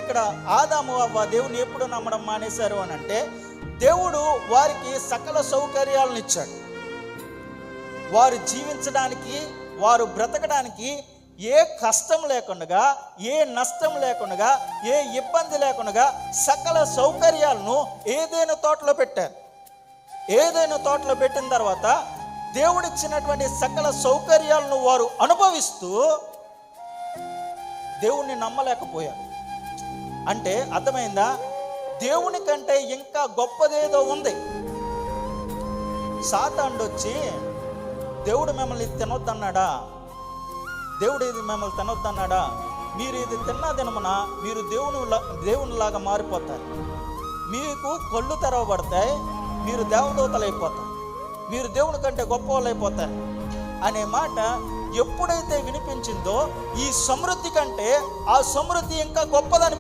ఇక్కడ ఆదాము అవ్వ దేవుని ఎప్పుడు నమ్మడం మానేశారు అని అంటే, దేవుడు వారికి సకల సౌకర్యాలను ఇచ్చాడు. వారు జీవించడానికి, వారు బ్రతకడానికి ఏ కష్టం లేకుండా, ఏ నష్టం లేకుండా, ఏ ఇబ్బంది లేకుండా సకల సౌకర్యాలను ఏదైనా తోటలో పెట్టారు. ఏదైనా తోటలో పెట్టిన తర్వాత దేవుడిచ్చినటువంటి సకల సౌకర్యాలను వారు అనుభవిస్తూ దేవుణ్ణి నమ్మలేకపోయారు. అంటే అర్థమైందా? దేవుని కంటే ఇంకా గొప్పదేదో ఉంది. సాతానుడు వచ్చి దేవుడు మిమ్మల్ని తినొద్దన్నాడా, దేవుడు ఇది మిమ్మల్ని తినొద్దన్నాడా, మీరు ఇది తిన్న దినమున మీరు దేవునిలాగా మారిపోతారు, మీకు కళ్ళు తెరవబడతాయి, మీరు దేవదూతలు అయిపోతారు, మీరు దేవుని కంటే గొప్ప వాళ్ళు అయిపోతారు అనే మాట ఎప్పుడైతే వినిపించిందో, ఈ సమృద్ధి కంటే ఆ సమృద్ధి ఇంకా గొప్పదని